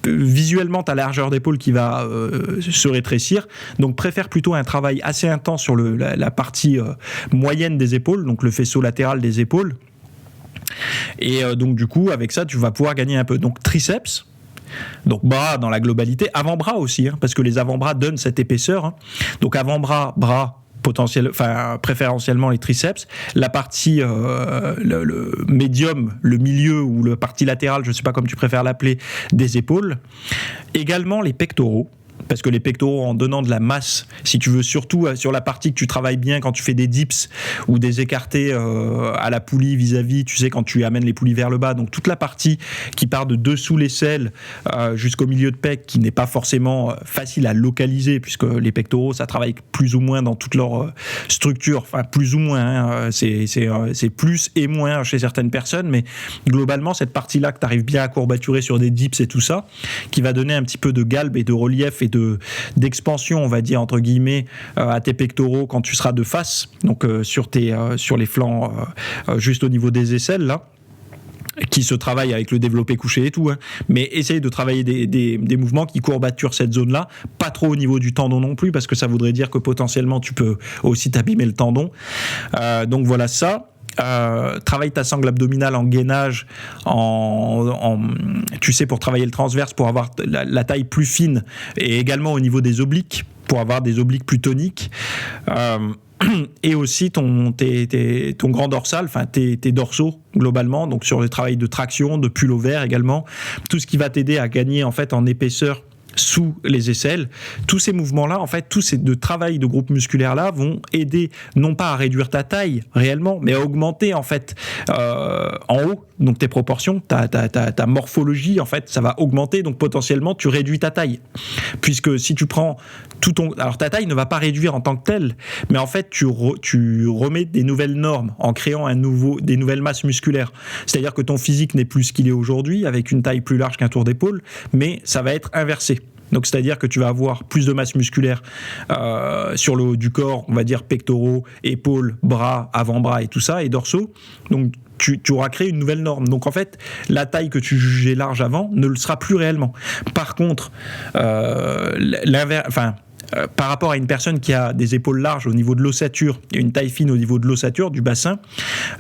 Speaker 1: visuellement ta largeur d'épaule qui va se rétrécir, donc préfère plutôt un travail assez intense sur la partie moyenne des épaules, donc le faisceau latéral des épaules, et donc du coup avec ça tu vas pouvoir gagner un peu. Donc triceps, donc bras dans la globalité, avant-bras aussi, parce que les avant-bras donnent cette épaisseur, donc avant-bras, bras, préférentiellement les triceps, la partie le médium, le milieu ou la partie latérale, je ne sais pas comme tu préfères l'appeler, des épaules, également les pectoraux. Parce que les pectoraux, en donnant de la masse, si tu veux, surtout sur la partie que tu travailles bien quand tu fais des dips ou des écartés à la poulie vis-à-vis, tu sais, quand tu amènes les poulies vers le bas, donc toute la partie qui part de dessous l'aisselle jusqu'au milieu de pec, qui n'est pas forcément facile à localiser, puisque les pectoraux, ça travaille plus ou moins dans toute leur structure, enfin plus ou moins, c'est plus et moins chez certaines personnes, mais globalement, cette partie-là que tu arrives bien à courbaturer sur des dips et tout ça, qui va donner un petit peu de galbe et de relief et d'expansion, on va dire, entre guillemets, à tes pectoraux quand tu seras de face, donc sur les flancs, juste au niveau des aisselles, là, qui se travaille avec le développé couché et tout, mais essaye de travailler des mouvements qui courbaturent cette zone-là, pas trop au niveau du tendon non plus, parce que ça voudrait dire que potentiellement tu peux aussi t'abîmer le tendon. Donc voilà ça. Travaille ta sangle abdominale en gainage, tu sais, pour travailler le transverse, pour avoir la taille plus fine, et également au niveau des obliques, pour avoir des obliques plus toniques. Et aussi ton grand dorsal, enfin tes dorsaux globalement, donc sur le travail de traction, de pull-over également, tout ce qui va t'aider à gagner en fait en épaisseur sous les aisselles. Tous ces mouvements-là, en fait, tous ces de travail de groupe musculaire-là vont aider non pas à réduire ta taille réellement, mais à augmenter en fait en haut, donc tes proportions, ta morphologie, en fait, ça va augmenter, donc potentiellement tu réduis ta taille. Puisque si tu prends tout ton... Alors ta taille ne va pas réduire en tant que telle, mais en fait tu remets des nouvelles normes en créant des nouvelles masses musculaires. C'est-à-dire que ton physique n'est plus ce qu'il est aujourd'hui, avec une taille plus large qu'un tour d'épaule, mais ça va être inversé. Donc, c'est-à-dire que tu vas avoir plus de masse musculaire sur le haut du corps, on va dire pectoraux, épaules, bras, avant-bras et tout ça, et dorsaux. Donc, tu auras créé une nouvelle norme. Donc, en fait, la taille que tu jugeais large avant ne le sera plus réellement. Par contre, par rapport à une personne qui a des épaules larges au niveau de l'ossature et une taille fine au niveau de l'ossature, du bassin,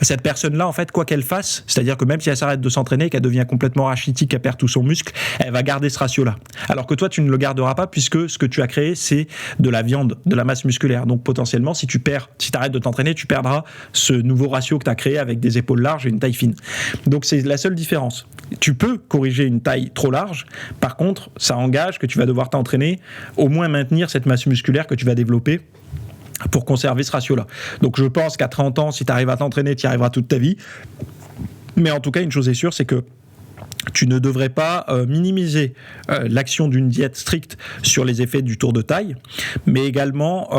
Speaker 1: cette personne-là, en fait, quoi qu'elle fasse, c'est-à-dire que même si elle s'arrête de s'entraîner, qu'elle devient complètement rachitique, qu'elle perd tout son muscle, elle va garder ce ratio-là. Alors que toi, tu ne le garderas pas puisque ce que tu as créé, c'est de la viande, de la masse musculaire. Donc potentiellement, si tu arrêtes de t'entraîner, tu perdras ce nouveau ratio que tu as créé avec des épaules larges et une taille fine. Donc c'est la seule différence. Tu peux corriger une taille trop large, par contre, ça engage que tu vas devoir t'entraîner, au moins maintenir cette masse musculaire que tu vas développer pour conserver ce ratio-là. Donc je pense qu'à 30 ans, si tu arrives à t'entraîner, tu y arriveras toute ta vie. Mais en tout cas, une chose est sûre, c'est que tu ne devrais pas minimiser l'action d'une diète stricte sur les effets du tour de taille, mais également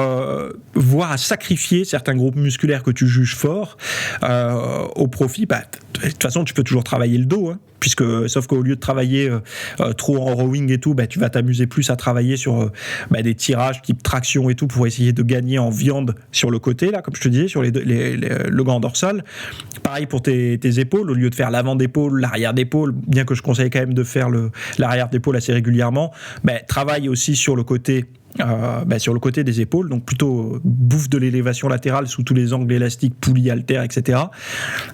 Speaker 1: voir à sacrifier certains groupes musculaires que tu juges forts au profit. De toute façon, tu peux toujours travailler le dos, hein, sauf qu'au lieu de travailler trop en rowing et tout, tu vas t'amuser plus à travailler sur des tirages type traction et tout pour essayer de gagner en viande sur le côté, là, comme je te disais, sur le grand dorsal. Pareil pour tes épaules, au lieu de faire l'avant d'épaule, l'arrière d'épaule, bien que je conseille quand même de faire l'arrière d'épaule assez régulièrement, travaille aussi sur le côté des épaules, donc plutôt bouffe de l'élévation latérale sous tous les angles élastiques, poulies, haltères, etc.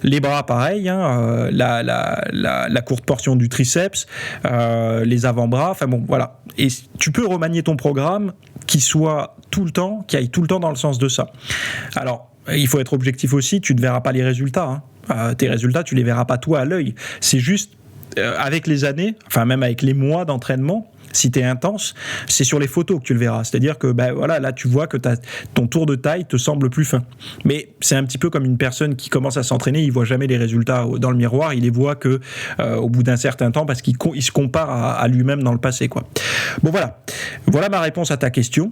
Speaker 1: Les bras, pareil, hein, la courte portion du triceps, les avant-bras, enfin bon, voilà. Et tu peux remanier ton programme qui aille tout le temps dans le sens de ça. Alors, il faut être objectif aussi, tu ne verras pas les résultats. Hein. Tes résultats, tu les verras pas toi à l'œil. C'est juste avec les années, enfin même avec les mois d'entraînement, si tu es intense, c'est sur les photos que tu le verras. C'est-à-dire que là tu vois que ton tour de taille te semble plus fin. Mais c'est un petit peu comme une personne qui commence à s'entraîner, il voit jamais les résultats dans le miroir, il les voit que au bout d'un certain temps parce qu'il se compare à lui-même dans le passé, quoi. Bon, voilà ma réponse à ta question.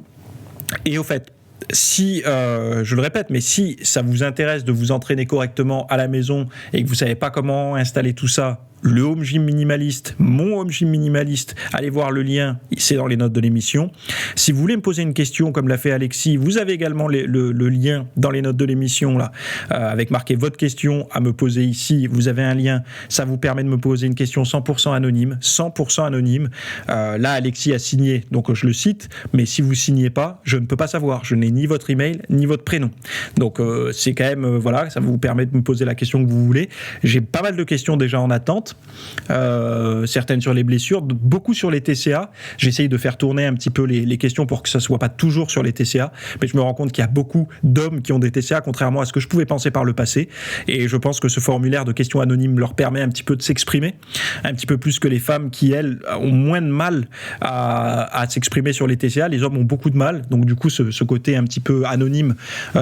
Speaker 1: Et au fait, si, je le répète, mais si ça vous intéresse de vous entraîner correctement à la maison et que vous ne savez pas comment installer tout ça, le Home Gym Minimaliste, mon Home Gym Minimaliste, allez voir le lien, c'est dans les notes de l'émission. Si vous voulez me poser une question comme l'a fait Alexis, vous avez également le lien dans les notes de l'émission là, avec marqué votre question à me poser ici. Vous avez un lien, ça vous permet de me poser une question 100% anonyme. 100% anonyme. Là, Alexis a signé, donc je le cite, mais si vous signez pas, je ne peux pas savoir. Je n'ai ni votre email, ni votre prénom. Donc c'est quand même, ça vous permet de me poser la question que vous voulez. J'ai pas mal de questions déjà en attente. Certaines sur les blessures, beaucoup sur les TCA. J'essaye de faire tourner un petit peu les questions pour que ça soit pas toujours sur les TCA, mais je me rends compte qu'il y a beaucoup d'hommes qui ont des TCA, contrairement à ce que je pouvais penser par le passé, et je pense que ce formulaire de questions anonymes leur permet un petit peu de s'exprimer, un petit peu plus que les femmes qui, elles, ont moins de mal à s'exprimer sur les TCA. Les hommes ont beaucoup de mal, donc du coup ce côté un petit peu anonyme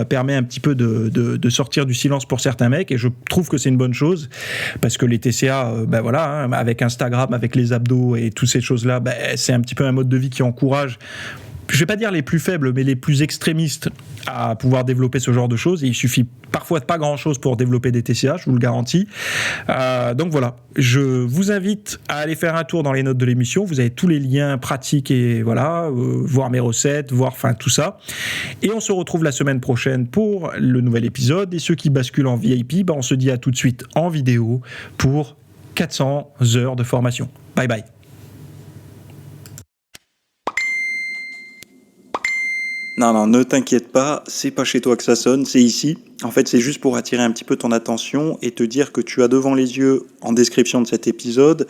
Speaker 1: permet un petit peu de sortir du silence pour certains mecs, et je trouve que c'est une bonne chose, parce que les TCA, avec Instagram, avec les abdos et toutes ces choses-là, c'est un petit peu un mode de vie qui encourage, je vais pas dire les plus faibles, mais les plus extrémistes à pouvoir développer ce genre de choses. Et il suffit parfois de pas grand-chose pour développer des TCA, je vous le garantis. Donc voilà, je vous invite à aller faire un tour dans les notes de l'émission. Vous avez tous les liens pratiques et voir mes recettes, voir tout ça. Et on se retrouve la semaine prochaine pour le nouvel épisode. Et ceux qui basculent en VIP, on se dit à tout de suite en vidéo pour 400 heures de formation. Bye bye. Non, ne t'inquiète pas, c'est pas chez toi que ça sonne, c'est ici. En fait, c'est juste pour attirer un petit peu ton attention et te dire que tu as devant les yeux, en description de cet épisode,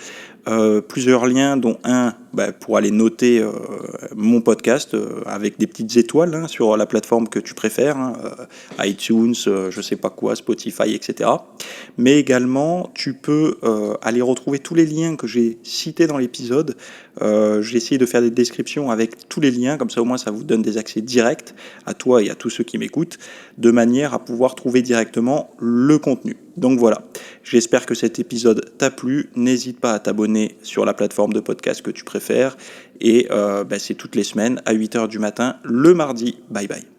Speaker 1: plusieurs liens, dont un pour aller noter mon podcast avec des petites étoiles sur la plateforme que tu préfères, iTunes, je sais pas quoi, Spotify, etc. Mais également, tu peux aller retrouver tous les liens que j'ai cités dans l'épisode. J'ai essayé de faire des descriptions avec tous les liens, comme ça au moins ça vous donne des accès directs à toi et à tous ceux qui m'écoutent, de manière à pouvoir trouver directement le contenu. Donc voilà, j'espère que cet épisode t'a plu. N'hésite pas à t'abonner sur la plateforme de podcast que tu préfères. Et c'est toutes les semaines à 8h du matin, le mardi. Bye bye.